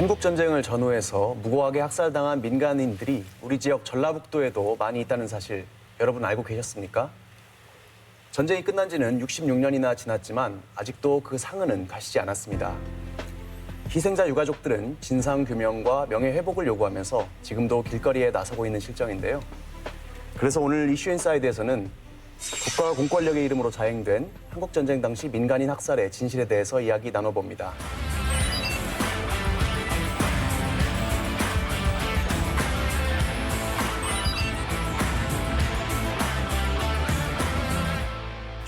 한국 전쟁을 전후해서 무고하게 학살당한 민간인들이 우리 지역 전라북도에도 많이 있다는 사실 여러분 알고 계셨습니까? 전쟁이 끝난 지는 66년이나 지났지만 아직도 그 상흔은 가시지 않았습니다. 희생자 유가족들은 진상규명과 명예회복을 요구하면서 지금도 길거리에 나서고 있는 실정인데요. 그래서 오늘 이슈인사이드에서는 국가와 공권력의 이름으로 자행된 한국전쟁 당시 민간인 학살의 진실에 대해서 이야기 나눠봅니다.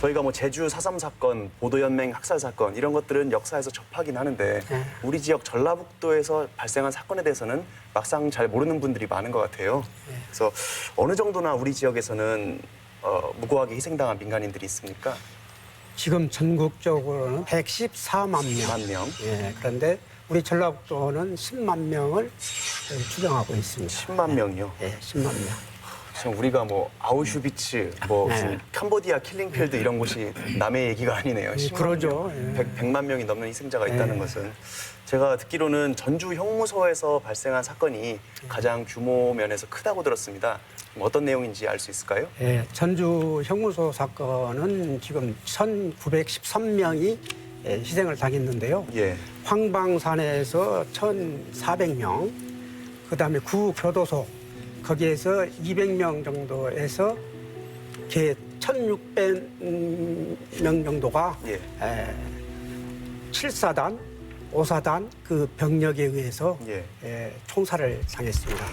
저희가 뭐 제주 4.3 사건, 보도연맹 학살 사건 이런 것들은 역사에서 접하긴 하는데 우리 지역 전라북도에서 발생한 사건에 대해서는 막상 잘 모르는 분들이 많은 것 같아요. 그래서 어느 정도나 우리 지역에서는 무고하게 희생당한 민간인들이 있습니까? 지금 전국적으로는 114만 명. 10만 명. 예, 그런데 우리 전라북도는 10만 명을 추정하고 있습니다. 10만 명이요? 예, 10만 명. 지금 우리가 뭐 아우슈비츠, 뭐 무슨 캄보디아 킬링필드 이런 곳이 남의 얘기가 아니네요. 10만 그러죠. 명, 예. 100만 명이 넘는 희생자가 있다는 것은 제가 듣기로는 전주 형무소에서 발생한 사건이 가장 규모 면에서 크다고 들었습니다. 어떤 내용인지 알 수 있을까요? 예, 전주 형무소 사건은 지금 1,913명이 희생을 당했는데요. 예. 황방산에서 1,400명, 그다음에 구교도소 거기에서 200명 정도에서 개 1,600명 정도가 예. 7사단, 5사단 그 병력에 의해서 예. 총살을 당했습니다.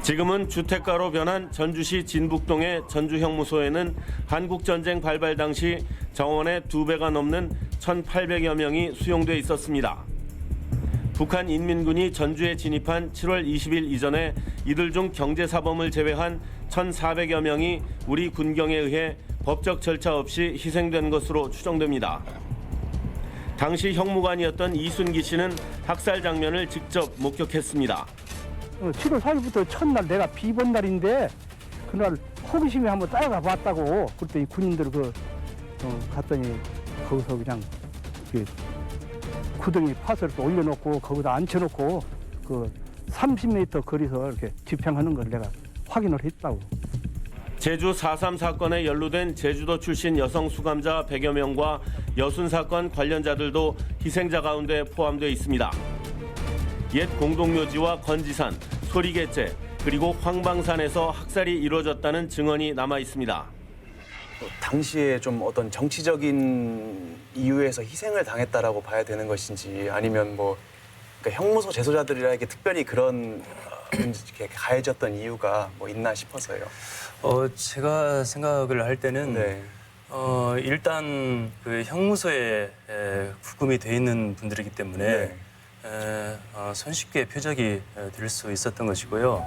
지금은 주택가로 변한 전주시 진북동의 전주형무소에는 한국전쟁 발발 당시 정원의 2배가 넘는 1,800여 명이 수용돼 있었습니다. 북한 인민군이 전주에 진입한 7월 20일 이전에 이들 중 경제사범을 제외한 1,400여 명이 우리 군경에 의해 법적 절차 없이 희생된 것으로 추정됩니다. 당시 형무관이었던 이순기 씨는 학살 장면을 직접 목격했습니다. 7월 4일부터 첫날 내가 비번 날인데 그날 호기심에 한번 따라가 봤다고. 그랬더니 군인들 갔더니 거기서 그냥 구덩이 파서를 또 올려놓고 거기다 앉혀놓고 30m 거리서 이렇게 집행하는 걸 내가 확인을 했다고. 제주 4.3 사건에 연루된 제주도 출신 여성 수감자 100여 명과 여순 사건 관련자들도 희생자 가운데 포함되어 있습니다. 옛 공동묘지와 건지산, 소리개째, 그리고 황방산에서 학살이 이루어졌다는 증언이 남아 있습니다. 당시에 좀 어떤 정치적인 이유에서 희생을 당했다라고 봐야 되는 것인지 아니면 뭐 그러니까 형무소 재소자들에게 특별히 그런 이렇게 가해졌던 이유가 뭐 있나 싶어서요. 제가 생각을 할 때는 네. 일단 그 형무소에 구금이 돼 있는 분들이기 때문에 손쉽게 표적이 될 수 있었던 것이고요.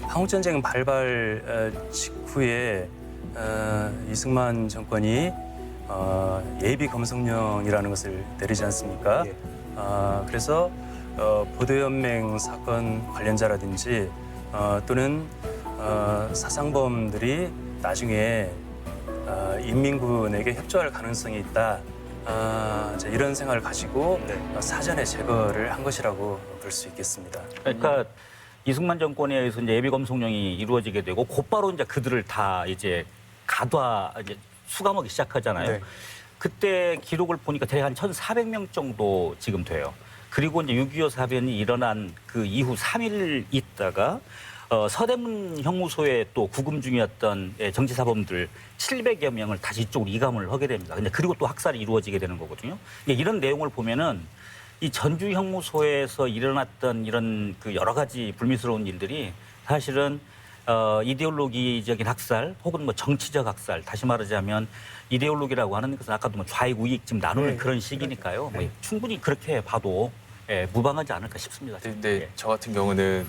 한국전쟁 발발 직후에 이승만 정권이 예비 검성령이라는 것을 내리지 않습니까? 예. 그래서 보도연맹 사건 관련자라든지 또는 사상범들이 나중에 인민군에게 협조할 가능성이 있다. 이런 생각을 가지고 사전에 제거를 한 것이라고 볼 수 있겠습니다. 그러니까 이승만 정권에 의해서 이제 예비 검송령이 이루어지게 되고 곧바로 이제 그들을 다 이제 수감하기 시작하잖아요. 네. 그때 기록을 보니까 대략 한 1,400명 정도 지금 돼요. 그리고 이제 6.25 사변이 일어난 그 이후 3일 있다가 서대문 형무소에 또 구금 중이었던 정치사범들 700여 명을 다시 이쪽으로 이감을 하게 됩니다. 근데 그리고 또 학살이 이루어지게 되는 거거든요. 이런 내용을 보면은 이 전주 형무소에서 일어났던 이런 그 여러 가지 불미스러운 일들이 사실은 이데올로기적인 학살 혹은 뭐 정치적 학살, 다시 말하자면 이데올로기라고 하는 것은 아까도 뭐 좌익 우익 지금 나누는 그런 시기니까요. 뭐 충분히 그렇게 봐도 무방하지 않을까 싶습니다. 근데 저 같은 경우는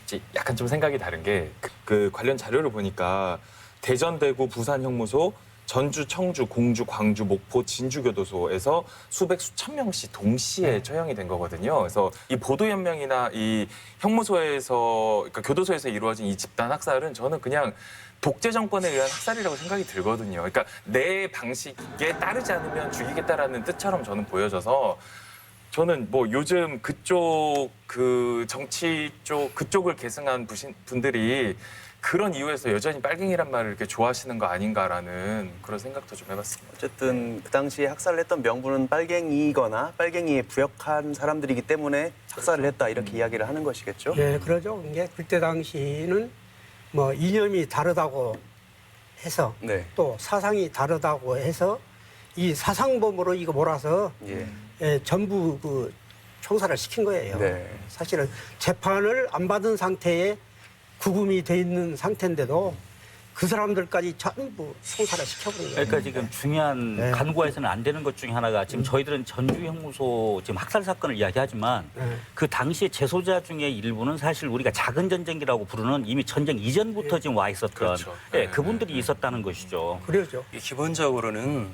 이제 약간 좀 생각이 다른 게 그 관련 자료를 보니까 대전, 대구, 부산 형무소, 전주, 청주, 공주, 광주, 목포, 진주교도소에서 수천 명씩 동시에 처형이 된 거거든요. 그래서 이 보도연맹이나 이 형무소에서, 그러니까 교도소에서 이루어진 이 집단 학살은 저는 그냥 독재 정권에 의한 학살이라고 생각이 들거든요. 그러니까 내 방식에 따르지 않으면 죽이겠다라는 뜻처럼 저는 보여져서 저는 뭐 요즘 그쪽 그 정치 쪽 그쪽을 계승한 분들이 그런 이유에서 여전히 빨갱이란 말을 이렇게 좋아하시는 거 아닌가라는 그런 생각도 좀 해봤습니다. 어쨌든 그 당시에 학살을 했던 명분은 빨갱이거나 빨갱이에 부역한 사람들이기 때문에 학살을 했다 이렇게 이야기를 하는 것이겠죠. 예, 그러죠. 이게 그때 당시는 뭐 이념이 다르다고 해서 네. 또 사상이 다르다고 해서 이 사상범으로 이거 몰아서 예. 전부 그 총살을 시킨 거예요. 네. 사실은 재판을 안 받은 상태에 구금이 돼 있는 상태인데도 그 사람들까지 전부 총살을 시켜버린 거예요. 그러니까 지금 중요한 네. 간과해서는 안 되는 것 중에 하나가 지금 저희들은 전주 형무소 지금 학살 사건을 이야기하지만 네. 그 당시에 재소자 중에 일부는 사실 우리가 작은 전쟁이라고 부르는 이미 전쟁 이전부터 지금 와 있었던 그렇죠. 예, 네. 그분들이 있었다는 것이죠. 그러죠. 기본적으로는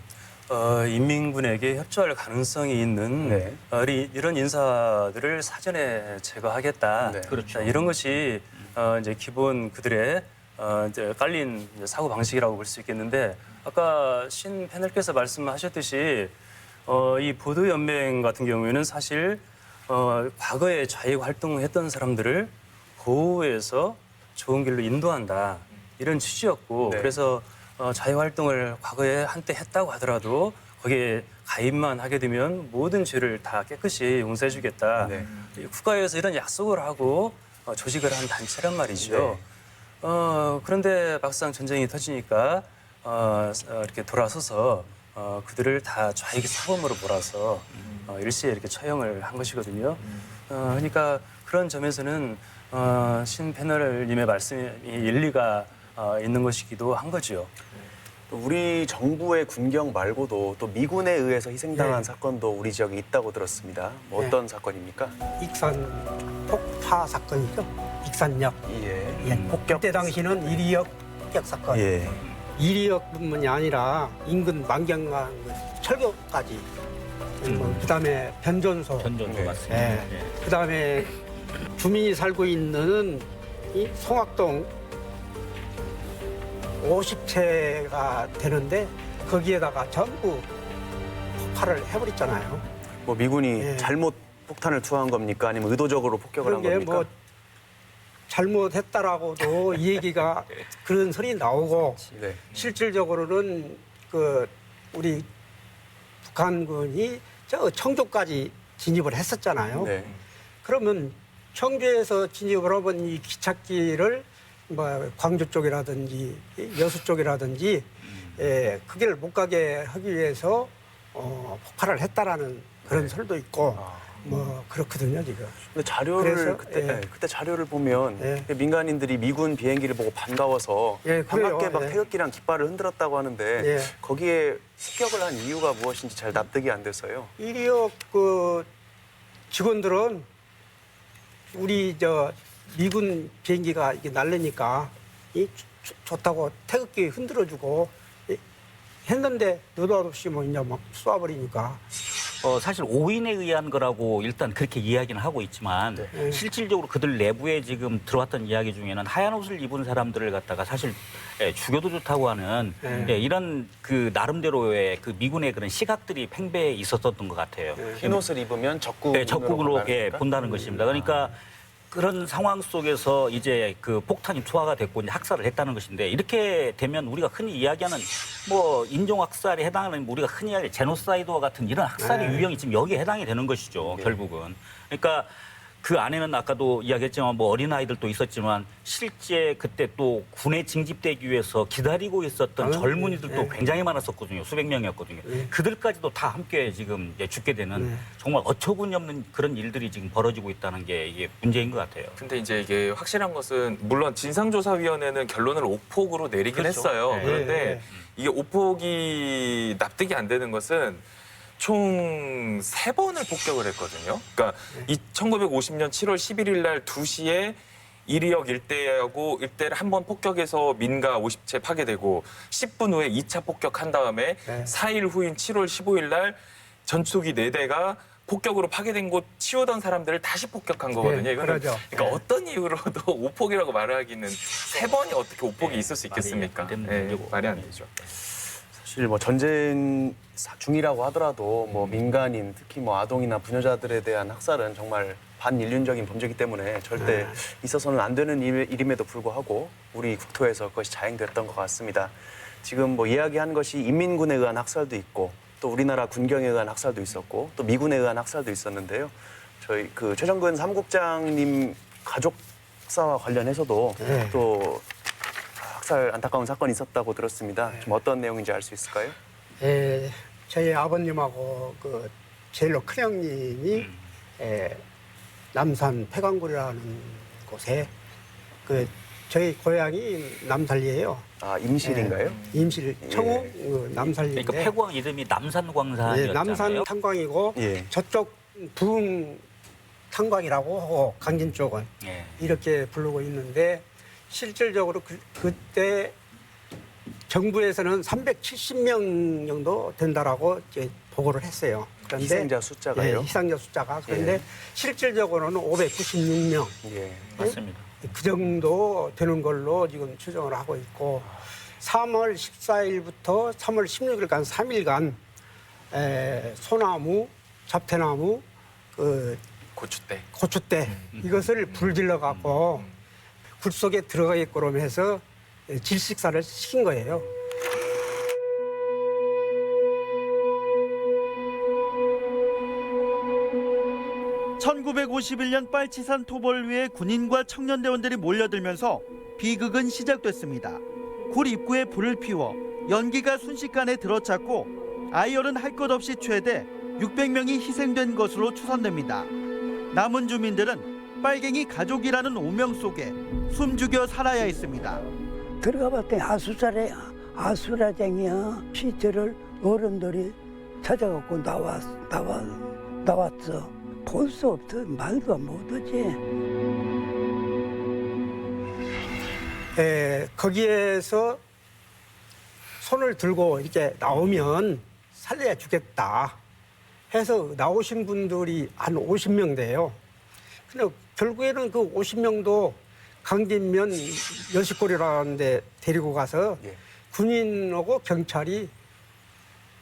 인민군에게 협조할 가능성이 있는 네. 이런 인사들을 사전에 제거하겠다. 네. 그렇죠. 이런 것이 이제 기본 그들의 이제 깔린 사고 방식이라고 볼 수 있겠는데 아까 신 패널께서 말씀하셨듯이 이 보도 연맹 같은 경우에는 사실 과거에 좌익 활동했던 사람들을 보호해서 좋은 길로 인도한다 이런 취지였고 네. 그래서 자유 활동을 과거에 한때 했다고 하더라도 거기에 가입만 하게 되면 모든 죄를 다 깨끗이 용서해주겠다. 네. 국가에서 이런 약속을 하고 조직을 한 단체란 말이죠. 그런데 막상 전쟁이 터지니까 이렇게 돌아서서 그들을 다 좌익의 사범으로 몰아서 일시에 이렇게 처형을 한 것이거든요. 그러니까 그런 점에서는 신 패널님의 말씀이 일리가 있는 것이기도 한 거죠. 또 우리 정부의 군경 말고도 또 미군에 의해서 희생당한 네. 사건도 우리 지역에 있다고 들었습니다. 뭐 네. 어떤 사건입니까? 익산 폭파 사건이죠. 익산역. 예. 예. 폭격. 그때 당시는 이리역 폭격 사건. 예. 이리역뿐만이 아니라 인근 만경강 철교까지 그다음에 변전소. 전전도 네. 맞습니다. 예. 예. 그다음에 주민이 살고 있는 이 송악동 50채가 되는데 거기에다가 전부 폭발을 해버렸잖아요. 뭐 미군이 예. 잘못 폭탄을 투하한 겁니까? 아니면 의도적으로 폭격을 한 그런 게 겁니까? 뭐 잘못했다라고도 이 얘기가 그런 소리 나오고 네. 실질적으로는 그 우리 북한군이 저 청주까지 진입을 했었잖아요. 네. 그러면 청주에서 진입을 하면 이 기찻길을 뭐 광주 쪽이라든지 여수 쪽이라든지 그 길을 못 가게 하기 위해서 폭발을 했다라는 그런 설도 있고 뭐 그렇거든요 지금. 근데 자료를 그래서, 그때 예. 네, 그때 자료를 보면 예. 민간인들이 미군 비행기를 보고 반가워서 예, 그래요. 반갑게 막 예. 태극기랑 깃발을 흔들었다고 하는데 예. 거기에 습격을 한 이유가 무엇인지 잘 납득이 안 돼서요. 이리역 그 직원들은 우리 저 미군 비행기가 이게 날리니까 이 좋다고 태극기 흔들어주고 했는데 느닷없이 뭐 이제 막 쏘아버리니까. 사실 오인에 의한 거라고 일단 그렇게 이야기는 하고 있지만 네. 실질적으로 그들 내부에 지금 들어왔던 이야기 중에는 하얀 옷을 입은 사람들을 갖다가 사실 죽여도 좋다고 하는 네. 이런 그 나름대로의 그 미군의 그런 시각들이 팽배해 있었던 것 같아요. 흰 옷을 입으면 적국 네, 적국으로 본다는 것입니다. 그러니까 그런 상황 속에서 이제 그 폭탄이 투하가 됐고 이제 학살을 했다는 것인데 이렇게 되면 우리가 흔히 이야기하는 뭐 인종 학살에 해당하는 우리가 흔히 이야기하는 제노사이드와 같은 이런 학살의 유형이 지금 여기에 해당이 되는 것이죠. 결국은. 그러니까 그 안에는 아까도 이야기했지만 뭐 어린아이들도 있었지만 실제 그때 또 군에 징집되기 위해서 기다리고 있었던 젊은이들도 굉장히 많았었거든요. 수백 명이었거든요. 그들까지도 다 함께 지금 죽게 되는 정말 어처구니 없는 그런 일들이 지금 벌어지고 있다는 게 이게 문제인 것 같아요. 근데 이제 이게 확실한 것은 물론 진상조사위원회는 결론을 오폭으로 내리긴 그렇죠. 했어요. 네. 그런데 네. 이게 오폭이 납득이 안 되는 것은 총 3번을 폭격을 했거든요. 그러니까 1950년 7월 11일 날 2시에 이리역 일대를 한 번 폭격해서 민가 50채 파괴되고 10분 후에 2차 폭격한 다음에 네. 4일 후인 7월 15일 날 전투기 4대가 폭격으로 파괴된 곳 치우던 사람들을 다시 폭격한 거거든요. 네, 이거는 그러죠. 그러니까 어떤 이유로도 오폭이라고 말을 하기는 3번이 어떻게 오폭이 있을 수 있겠습니까? 말이 안 되는 네, 문제고. 말이 안 되죠. 사실 뭐 전쟁 중이라고 하더라도 뭐 민간인 특히 뭐 아동이나 부녀자들에 대한 학살은 정말 반인륜적인 범죄이기 때문에 절대 있어서는 안 되는 일임에도 불구하고 우리 국토에서 그것이 자행됐던 것 같습니다. 지금 뭐 이야기한 것이 인민군에 의한 학살도 있고 또 우리나라 군경에 의한 학살도 있었고 또 미군에 의한 학살도 있었는데요. 저희 그 최정근 사무국장님 가족사와 관련해서도 또 학살 안타까운 사건이 있었다고 들었습니다. 좀 어떤 내용인지 알 수 있을까요? 저희 아버님하고 그 제일로 큰 형님이 남산 폐광구리라는 곳에 그 저희 고향이 남산리예요. 아, 임실인가요? 임실 청호 그 남산리인데. 그러니까 폐광 이름이 남산광산이었잖아요. 남산 탄광이고 예. 저쪽 부흥 탄광이라고 하고 강진 쪽은 예. 이렇게 부르고 있는데 실질적으로 그때 정부에서는 370명 정도 된다라고 이제 보고를 했어요. 그런데 희생자 숫자가요? 희생자 숫자가 그런데 실질적으로는 596명. 예. 맞습니다. 그 정도 되는 걸로 지금 추정을 하고 있고 3월 14일부터 3월 16일간 3일간 소나무, 잡태나무, 그 고추대 이것을 불질러 갖고 굴 속에 들어가게끔 해서 질식사를 시킨 거예요. (1951년) 빨치산 토벌 위에 군인과 청년대원들이 몰려들면서 비극은 시작됐습니다. 굴 입구에 불을 피워 연기가 순식간에 들어찼고 아이열은 할 것 없이 최대 600명이 희생된 것으로 추산됩니다. 남은 주민들은 빨갱이 가족이라는 오명 속에 숨죽여 살아야 했습니다. 들어가 봤더니 아수라쟁이야. 시체를 어른들이 찾아갖고 나왔어. 볼 수 없어. 말도 못하지. 거기에서 손을 들고 이렇게 나오면 살려주겠다 해서 나오신 분들이 한 50명 돼요. 근데 결국에는 그 50명도 강진면 여식골이라는 데 데리고 가서 군인하고 경찰이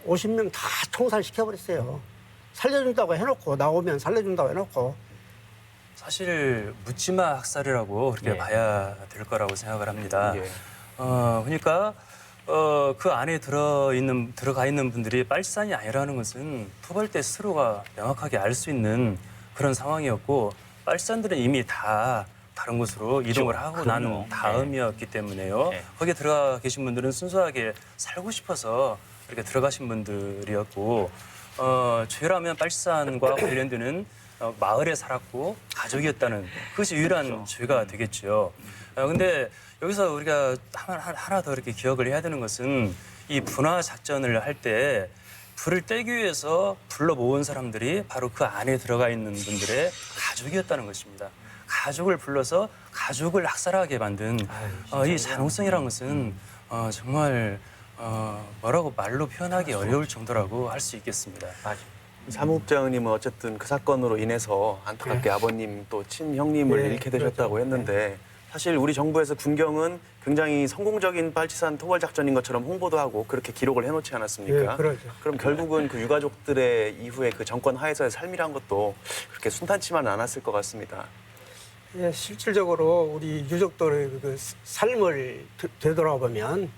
50명 다 총살시켜버렸어요. 살려준다고 해놓고 나오면 살려준다고 해놓고 사실 묻지마 학살이라고 그렇게 예. 봐야 될 거라고 생각을 합니다. 예. 그러니까 그 안에 들어가 있는 분들이 빨치산이 아니라는 것은 토벌대 스스로가 명확하게 알 수 있는 그런 상황이었고 빨치산들은 이미 다 다른 곳으로 이동을 하고 그럼요. 난 다음이었기 때문에요. 네. 거기에 들어가 계신 분들은 순수하게 살고 싶어서 이렇게 들어가신 분들이었고 죄라면 빨치산과 관련되는 마을에 살았고 가족이었다는 그것이 유일한 죄가 되겠죠. 근데 여기서 우리가 하나 더 이렇게 기억을 해야 되는 것은 이 분화 작전을 할 때 불을 떼기 위해서 불러 모은 사람들이 바로 그 안에 들어가 있는 분들의 가족이었다는 것입니다. 가족을 불러서 가족을 학살하게 만든 이 잔혹성이라는 것은 정말 뭐라고 말로 표현하기 어려울 정도라고 할 수 있겠습니다. 사무국장님은 어쨌든 그 사건으로 인해서 안타깝게 아버님 또 친형님을 네, 잃게 되셨다고 그렇죠. 했는데 사실 우리 정부에서 군경은 굉장히 성공적인 빨치산 토벌 작전인 것처럼 홍보도 하고 그렇게 기록을 해놓지 않았습니까? 예, 그러죠. 그럼 결국은 그 유가족들의 이후에 그 정권 하에서의 삶이란 것도 그렇게 순탄치만은 않았을 것 같습니다. 예, 실질적으로 우리 유족들의 그 삶을 되돌아보면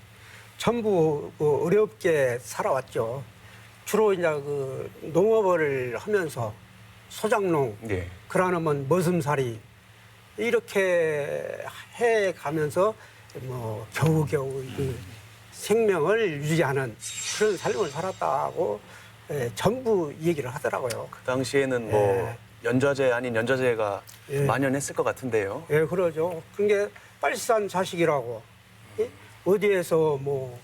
전부 그 어렵게 살아왔죠. 주로 이제 그 농업을 하면서 소작농, 예. 그러면 머슴살이 이렇게 해 가면서 뭐 겨우겨우 그 생명을 유지하는 그런 삶을 살았다고 전부 얘기를 하더라고요. 그 당시에는 뭐 연좌제 아닌 연좌제가 예. 만연했을 것 같은데요. 예, 그러죠. 그게 빨치산 자식이라고 예? 어디에서 뭐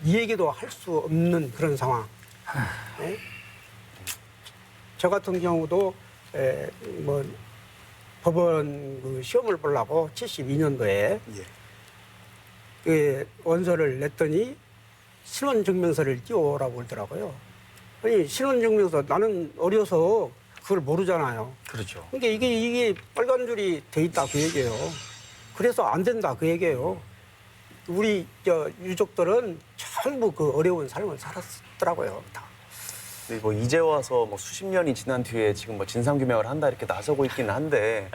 이 얘기도 할 수 없는 그런 상황. 예? 저 같은 경우도 뭐 법원 그 시험을 보려고 72년도에 그 원서를 냈더니 신원증명서를 띄워오라고 그러더라고요. 아니 신원증명서 나는 어려서 그걸 모르잖아요. 그렇죠. 그러니까 이게 빨간 줄이 돼 있다 그 얘기예요. 그래서 안 된다 그 얘기예요. 우리 저 유족들은 전부 그 어려운 삶을 살았더라고요. 다. 근데 뭐 이제 와서 뭐 수십 년이 지난 뒤에 지금 뭐 진상규명을 한다 이렇게 나서고 있기는 한데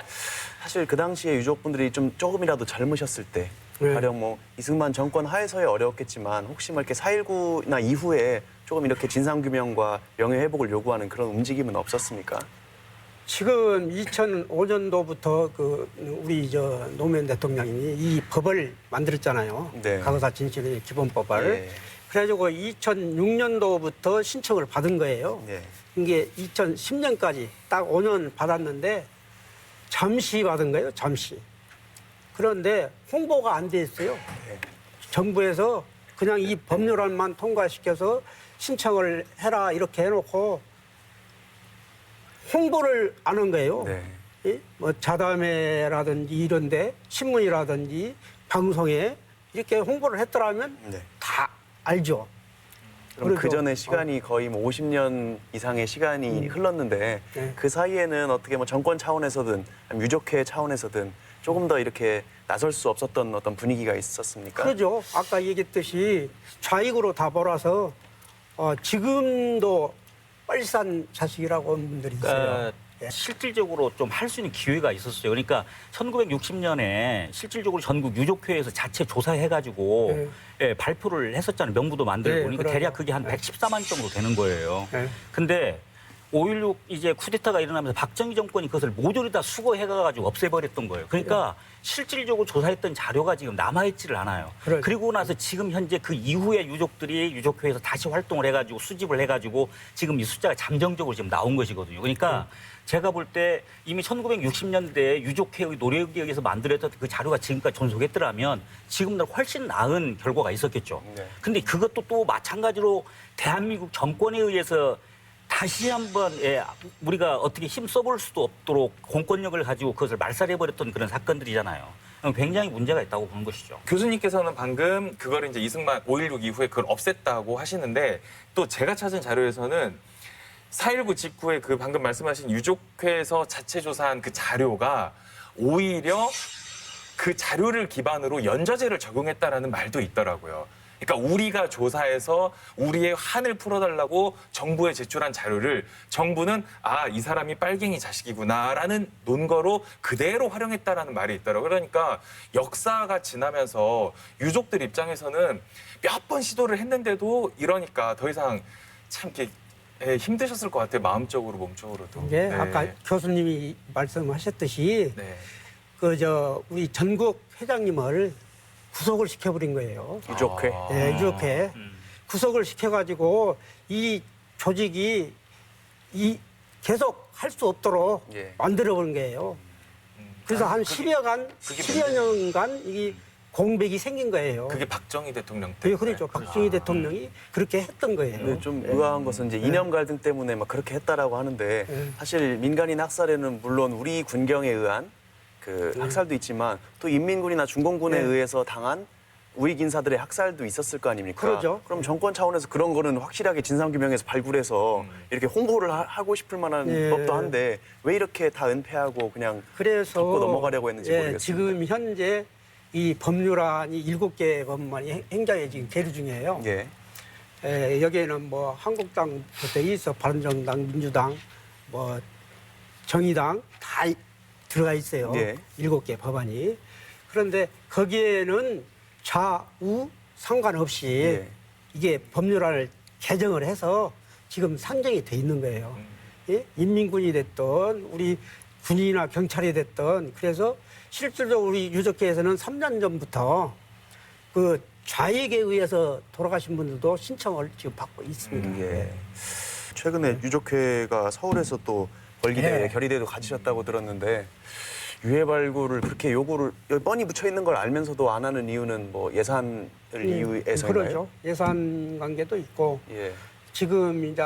사실 그 당시에 유족분들이 좀 조금이라도 젊으셨을 때 네. 가령 뭐 이승만 정권 하에서야 어려웠겠지만 혹시 뭐 이렇게 4.19나 이후에 조금 이렇게 진상규명과 명예회복을 요구하는 그런 움직임은 없었습니까? 지금 2005년도부터 그 우리 저 노무현 대통령이 이 법을 만들었잖아요. 네. 과거사 진실의 기본법을. 예. 그래가지고 2006년도부터 신청을 받은 거예요. 예. 이게 2010년까지 딱 5년 받았는데 잠시 받은 거예요. 잠시. 그런데 홍보가 안 돼 있어요. 정부에서 그냥 이 법률안만 통과시켜서 신청을 해라 이렇게 해놓고 홍보를 안 한 거예요. 네. 예? 뭐 자담회라든지 이런데 신문이라든지 방송에 이렇게 홍보를 했더라면 네. 다 알죠. 그럼 그 그렇죠. 전에 시간이 거의 뭐 50년 이상의 시간이 흘렀는데 네. 그 사이에는 어떻게 뭐 정권 차원에서든 아니면 유족회 차원에서든 조금 더 이렇게 나설 수 없었던 어떤 분위기가 있었습니까? 그러죠. 아까 얘기했듯이 좌익으로 다 몰아서 지금도 뻘싼 자식이라고 하는 분들이 있어요. 그러니까 실질적으로 좀 할 수 있는 기회가 있었어요. 그러니까 1960년에 실질적으로 전국 유족회에서 자체 조사해가지고 예, 발표를 했었잖아요. 명부도 만들고. 네, 그러니까 그럼요. 대략 그게 한 114만 정도 되는 거예요. 네. 근데 5.16 이제 쿠데타가 일어나면서 박정희 정권이 그것을 모조리 다 수거해가지고 없애버렸던 거예요. 그러니까 실질적으로 조사했던 자료가 지금 남아있지를 않아요. 그렇죠. 그리고 나서 지금 현재 그 이후에 유족들이 유족회에서 다시 활동을 해가지고 수집을 해가지고 지금 이 숫자가 잠정적으로 지금 나온 것이거든요. 그러니까 제가 볼 때 이미 1960년대에 유족회의 노력에 의해서 만들었던 그 자료가 지금까지 존속했더라면 지금보다 훨씬 나은 결과가 있었겠죠. 네. 근데 그것도 또 마찬가지로 대한민국 정권에 의해서 다시 한번 우리가 어떻게 힘 써볼 수도 없도록 공권력을 가지고 그것을 말살해버렸던 그런 사건들이잖아요. 굉장히 문제가 있다고 보는 것이죠. 교수님께서는 방금 그거를 이제 이승만 5.16 이후에 그걸 없앴다고 하시는데 또 제가 찾은 자료에서는 4.19 직후에 그 방금 말씀하신 유족회에서 자체 조사한 그 자료가 오히려 그 자료를 기반으로 연좌제를 적용했다라는 말도 있더라고요. 그러니까 우리가 조사해서 우리의 한을 풀어달라고 정부에 제출한 자료를 정부는 이 사람이 빨갱이 자식이구나라는 논거로 그대로 활용했다라는 말이 있더라고요. 그러니까 역사가 지나면서 유족들 입장에서는 몇 번 시도를 했는데도 이러니까 더 이상 참 이렇게 힘드셨을 것 같아요. 마음적으로 몸적으로도. 이게 네. 아까 교수님이 말씀하셨듯이 네. 우리 전국 회장님을 구속을 시켜버린 거예요. 유족회. 예, 유족회 구속을 시켜가지고 이 조직이 계속 할 수 없도록 예. 만들어버린 거예요. 그래서 한 10여 년간 이 공백이 생긴 거예요. 그게 박정희 대통령 예, 때. 그렇죠. 박정희 대통령이 그렇게 했던 거예요. 근데 좀 의아한 것은 이제 이념 갈등 때문에 막 그렇게 했다라고 하는데 사실 민간인 학살에는 물론 우리 군경에 의한 그 학살도 있지만 또 인민군이나 중공군에 의해서 당한 우익 인사들의 학살도 있었을 거 아닙니까? 그러죠. 그럼 정권 차원에서 그런 거는 확실하게 진상규명해서 발굴해서 이렇게 홍보를 하고 싶을 만한 예. 법도 한데 왜 이렇게 다 은폐하고 그냥 그래서 덮고 넘어가려고 했는지 모르겠습니다. 지금 현재 이 법률안이 7개 법안이 행정에 지금 계류 중이에요. 예. 여기에는 뭐 한국당부터 있어 바른정당, 민주당, 뭐 정의당 다 들어가 있어요. 예. 7개 법안이. 그런데 거기에는 좌우 상관없이 예. 이게 법률안을 개정을 해서 지금 상정이 돼 있는 거예요. 예? 인민군이 됐던 우리 군인이나 경찰이 됐던 그래서 실질적으로 우리 유족회에서는 3년 전부터 그 좌익에 의해서 돌아가신 분들도 신청을 지금 받고 있습니다. 예. 최근에 유족회가 서울에서 또 벌기대, 예. 결의대도 가지셨다고 들었는데 유해 발굴을 그렇게 요구를 여기 뻔히 붙여 있는 걸 알면서도 안 하는 이유는 뭐 예산을 이유에서인가요? 그렇죠. 예산 관계도 있고 예. 지금 이제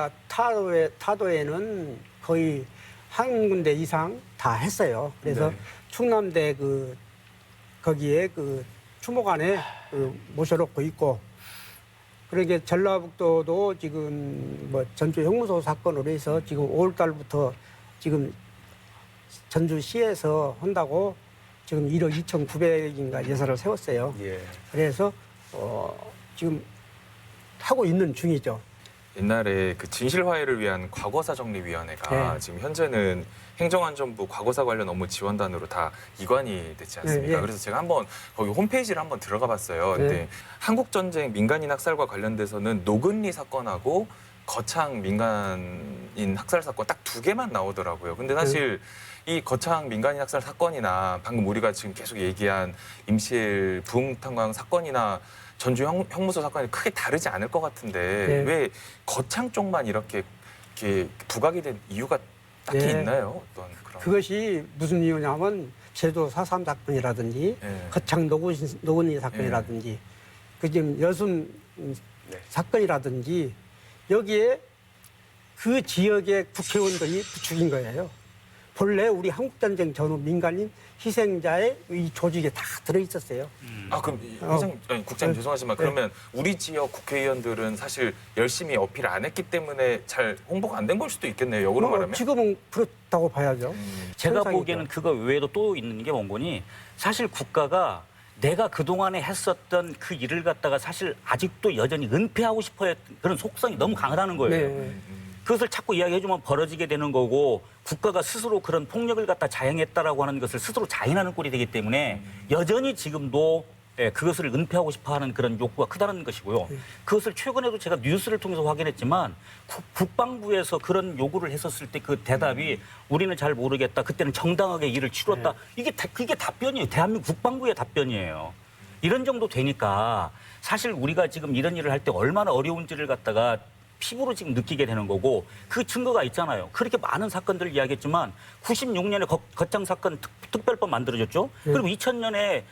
타도에는 거의 한 군데 이상 다 했어요. 그래서 네. 충남대 거기에 추모관에 모셔놓고 있고 그러니까 전라북도도 지금 뭐 전주 형무소 사건으로 해서 지금 5월 달부터 지금 전주시에서 한다고 지금 1억 2,900인가 예산을 세웠어요. 예. 그래서 지금 하고 있는 중이죠. 옛날에 그 진실화해를 위한 과거사정리위원회가 네. 지금 현재는 행정안전부 과거사 관련 업무 지원단으로 다 이관이 됐지 않습니까? 네, 네. 그래서 제가 한번 거기 홈페이지를 한번 들어가 봤어요. 근데 네. 한국전쟁 민간인 학살과 관련돼서는 노근리 사건하고 거창 민간인 학살 사건 딱 2개만 나오더라고요. 근데 사실 이 거창 민간인 학살 사건이나 방금 우리가 지금 계속 얘기한 임실 부흥탄광 사건이나 전주 형무소 사건이 크게 다르지 않을 것 같은데 네. 왜 거창 쪽만 이렇게 부각이 된 이유가 딱히 네. 있나요? 어떤 그런? 그것이 무슨 이유냐면 제도 4.3 사건이라든지 네. 거창 노근이 사건이라든지 그 지금 여순 네. 사건이라든지 여기에 그 지역의 국회의원들이 부추긴 거예요. 본래 우리 한국전쟁 전후 민간인 희생자의 이 조직에 다 들어있었어요. 아 그럼 회장님, 아니, 국장님 네. 죄송하지만 네. 그러면 우리 지역 국회의원들은 사실 열심히 어필 안 했기 때문에 잘 홍보가 안 된 걸 수도 있겠네요. 역으로 말하면. 지금은 그렇다고 봐야죠. 제가 현상이죠. 보기에는 그거 외에도 또 있는 게 뭔거니 사실 국가가 내가 그동안에 했었던 그 일을 갖다가 사실 아직도 여전히 은폐하고 싶어 했던 그런 속성이 너무 강하다는 거예요. 네. 그것을 자꾸 이야기해주면 벌어지게 되는 거고 국가가 스스로 그런 폭력을 갖다 자행했다라고 하는 것을 스스로 자인하는 꼴이 되기 때문에 여전히 지금도 그것을 은폐하고 싶어하는 그런 욕구가 크다는 것이고요. 그것을 최근에도 제가 뉴스를 통해서 확인했지만 국방부에서 그런 요구를 했었을 때 그 대답이 우리는 잘 모르겠다. 그때는 정당하게 일을 치렀다. 그게 답변이에요. 대한민국 국방부의 답변이에요. 이런 정도 되니까 사실 우리가 지금 이런 일을 할 때 얼마나 어려운지를 갖다가 피부로 지금 느끼게 되는 거고 그 증거가 있잖아요. 그렇게 많은 사건들을 이야기했지만 96년에 거창 사건 특별법 만들어졌죠. 그리고 2000년에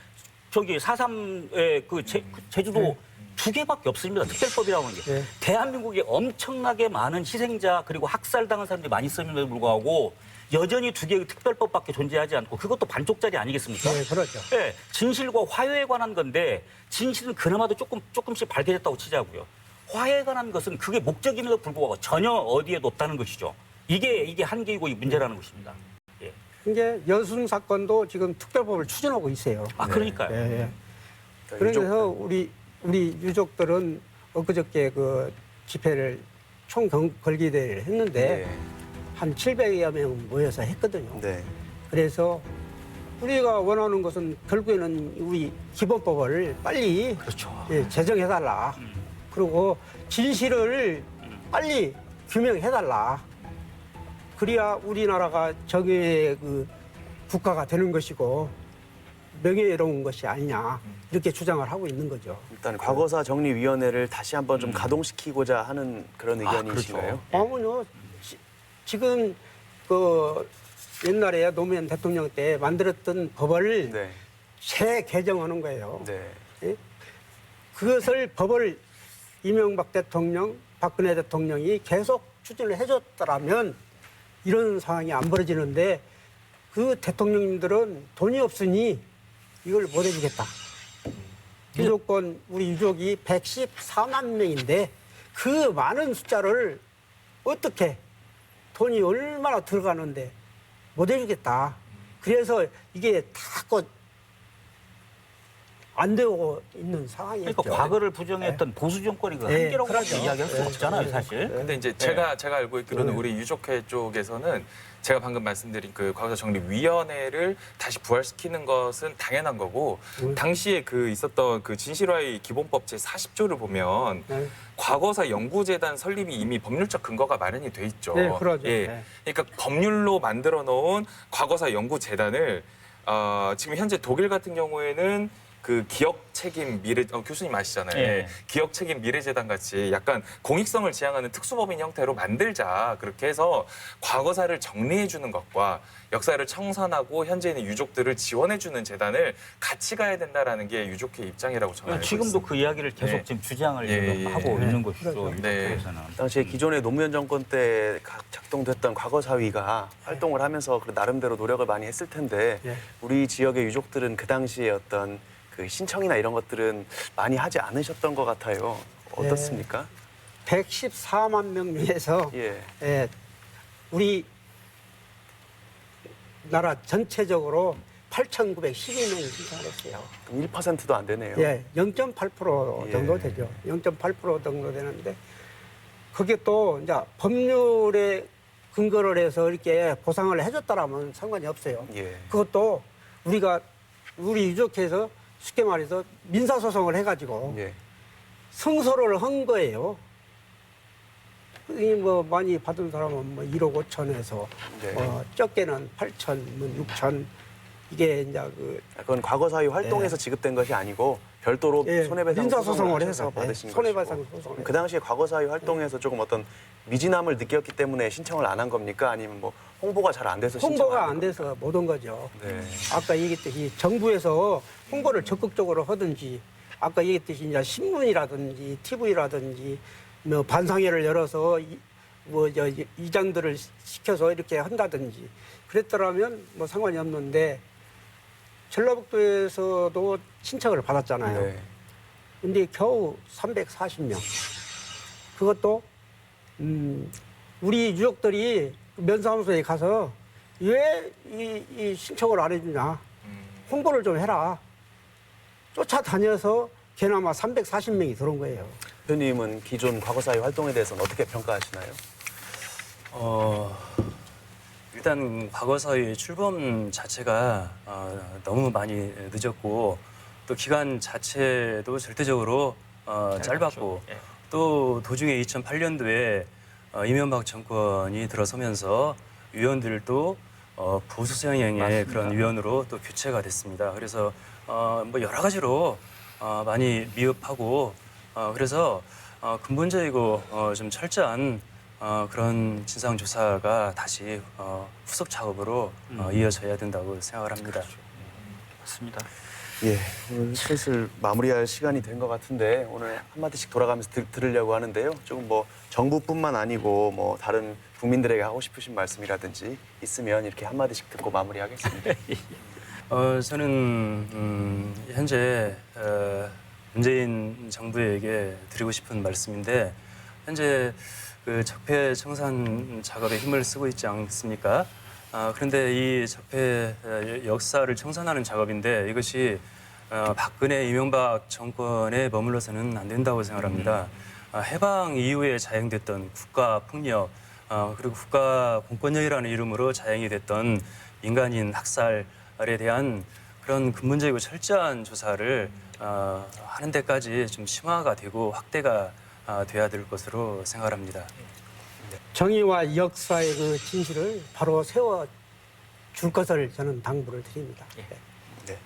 저기 4.3의 그 제주도 2개밖에 없습니다. 특별법이라고 하는 게. 네. 대한민국에 엄청나게 많은 희생자 그리고 학살당한 사람들이 많이 있음에도 불구하고 여전히 2개의 특별법밖에 존재하지 않고 그것도 반쪽짜리 아니겠습니까? 네, 그렇죠. 네, 진실과 화해에 관한 건데 진실은 그나마도 조금씩 발견했다고 치자고요. 화해에 관한 것은 그게 목적임에도 불구하고 전혀 어디에도 없다는 것이죠. 이게 한계이고 이 문제라는 것입니다. 예. 이제 여순 사건도 지금 특별법을 추진하고 있어요. 아 그러니까요. 예. 그래서 우리 유족들은 엊그저께 그 집회를 총걸기대회를 했는데 네. 한 700여 명 모여서 했거든요. 네. 그래서 우리가 원하는 것은 결국에는 우리 기본법을 빨리 그렇죠. 제정해달라. 그리고 진실을 빨리 규명해달라. 그래야 우리나라가 정의의 그 국가가 되는 것이고 명예로운 것이 아니냐 이렇게 주장을 하고 있는 거죠. 일단 과거사 정리위원회를 다시 한번 좀 가동시키고자 하는 그런 의견이신가요? 아무요 지금 그 옛날에 노무현 대통령 때 만들었던 법을 네. 재개정하는 거예요. 네. 예? 그것을 법을 이명박 대통령, 박근혜 대통령이 계속 추진을 해줬더라면 이런 상황이 안 벌어지는데 그 대통령님들은 돈이 없으니 이걸 못 해주겠다. 유족권, 우리 유족이 114만 명인데 그 많은 숫자를 어떻게 돈이 얼마나 들어가는데 못 해주겠다. 그래서 이게 다 안 되고 있는 상황이었죠. 그러니까 과거를 부정했던 보수 정권이 그 네, 한계라고 그렇죠. 이야기할 수 네, 없잖아요, 그렇죠. 사실. 근데 이제 제가 알고 있기로는 우리 유족회 쪽에서는 제가 방금 말씀드린 그 과거사 정리위원회를 다시 부활시키는 것은 당연한 거고 당시에 그 있었던 그 진실화의 기본법 제 40조를 보면 네. 과거사 연구재단 설립이 이미 법률적 근거가 마련이 돼 있죠. 네, 그러죠. 예. 네. 그러니까 법률로 만들어 놓은 과거사 연구재단을 지금 현재 독일 같은 경우에는 그 기억 책임 미래 교수님 아시잖아요. 예. 기억 책임 미래재단 같이 약간 공익성을 지향하는 특수법인 형태로 만들자. 그렇게 해서 과거사를 정리해 주는 것과 역사를 청산하고 현재 있는 유족들을 지원해 주는 재단을 같이 가야 된다라는 게 유족회 입장이라고 저는 알고 지금도 있습니다. 그 이야기를 계속 네. 지금 주장을 예, 지금 예, 하고 예. 있는 것이죠. 그렇죠. 유족회에서는. 당시에 기존의 노무현 정권 때 작동됐던 과거사위가 활동을 하면서 그 나름대로 노력을 많이 했을 텐데 예. 우리 지역의 유족들은 그 당시에 어떤 그 신청이나 이런 것들은 많이 하지 않으셨던 것 같아요. 어떻습니까? 114만 명 중에서 예. 우리 나라 전체적으로 8,912명이 신청을 했어요. 그럼 1%도 안 되네요. 예, 0.8% 정도 되죠. 0.8% 정도 되는데 그게 또 이제 법률에 근거를 해서 이렇게 보상을 해줬다라면 상관이 없어요. 예. 그것도 우리 유족회에서 쉽게 말해서 민사소송을 해가지고 예. 승소를 한 거예요. 이 뭐 많이 받은 사람은 뭐 1억 5천에서 네. 적게는 8천, 뭐 6천 이게 이제 그건 과거 사위 활동에서 지급된 것이 아니고 별도로 예, 손해배상 민사소송을 해서 해서 받으신 예, 손해배상 것이고. 소송을 그 당시에 과거 사위 활동에서 조금 어떤 미진함을 느꼈기 때문에 신청을 안 한 겁니까? 아니면 뭐 홍보가 잘 안 돼서 신청을 홍보가 한 안 돼서 못 온 거죠. 네. 아까 얘기했듯이 정부에서 홍보를 적극적으로 하든지 아까 얘기했듯이 이제 신문이라든지 TV라든지 뭐 반상회를 열어서 이장들을 시켜서 이렇게 한다든지 그랬더라면 뭐 상관이 없는데 전라북도에서도 신청을 받았잖아요. 네. 근데 겨우 340명. 그것도 우리 유족들이 면사무소에 가서 왜 이 신청을 안 해주냐. 홍보를 좀 해라. 쫓아다녀서 걔나마 340명이 들어온 거예요. 대표님은 기존 과거 사위 활동에 대해서는 어떻게 평가하시나요? 일단 과거 사위 출범 자체가 너무 많이 늦었고 또 기간 자체도 절대적으로 짧았고 예. 또 도중에 2008년도에 이명박 정권이 들어서면서 위원들도 보수 성향의 맞습니다. 그런 위원으로 또 교체가 됐습니다. 그래서 뭐 여러 가지로 많이 미흡하고 그래서 근본적이고 좀 철저한 그런 진상 조사가 다시 후속 작업으로 이어져야 된다고 생각을 합니다. 맞습니다. 예, 오늘 슬슬 마무리할 시간이 된 것 같은데 오늘 한마디씩 돌아가면서 들으려고 하는데요. 조금 뭐 정부뿐만 아니고 뭐 다른 국민들에게 하고 싶으신 말씀이라든지 있으면 이렇게 한마디씩 듣고 마무리하겠습니다. 저는 현재 문재인 정부에게 드리고 싶은 말씀인데 현재 그 적폐 청산 작업에 힘을 쓰고 있지 않습니까? 그런데 이 적폐 역사를 청산하는 작업인데 이것이 박근혜 이명박 정권에 머물러서는 안 된다고 생각합니다. 해방 이후에 자행됐던 국가 폭력 그리고 국가 공권력이라는 이름으로 자행이 됐던 민간인 학살에 대한 그런 근본적이고 철저한 조사를 하는 데까지 좀 심화가 되고 확대가 돼야 될 것으로 생각합니다. 정의와 역사의 그 진실을 바로 세워 줄 것을 저는 당부를 드립니다. 네.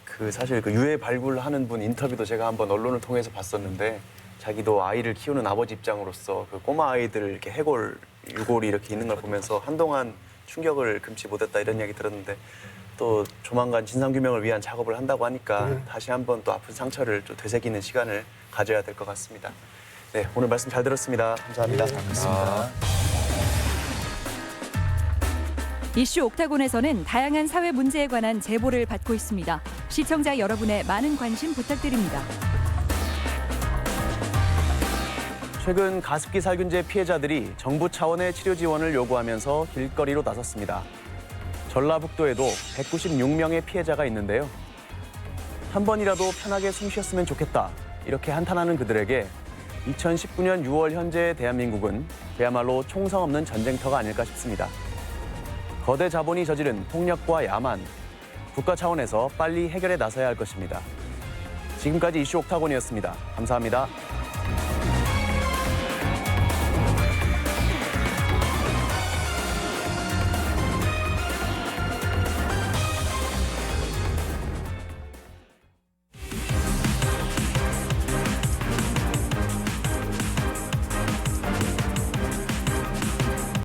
그 사실 그 유해 발굴하는 분 인터뷰도 제가 한번 언론을 통해서 봤었는데 자기도 아이를 키우는 아버지 입장으로서 그 꼬마 아이들 이렇게 해골, 유골이 이렇게 있는 걸 보면서 한동안 충격을 금치 못했다 이런 이야기 들었는데 또 조만간 진상규명을 위한 작업을 한다고 하니까 다시 한번 또 아픈 상처를 또 되새기는 시간을 가져야 될 것 같습니다. 네, 오늘 말씀 잘 들었습니다. 감사합니다. 이슈 옥타곤에서는 다양한 사회 문제에 관한 제보를 받고 있습니다. 시청자 여러분의 많은 관심 부탁드립니다. 최근 가습기 살균제 피해자들이 정부 차원의 치료 지원을 요구하면서 길거리로 나섰습니다. 전라북도에도 196명의 피해자가 있는데요. 한 번이라도 편하게 숨 쉬었으면 좋겠다. 이렇게 한탄하는 그들에게 2019년 6월 현재의 대한민국은 그야말로 총성 없는 전쟁터가 아닐까 싶습니다. 거대 자본이 저지른 폭력과 야만, 국가 차원에서 빨리 해결에 나서야 할 것입니다. 지금까지 이슈 옥타곤이었습니다. 감사합니다.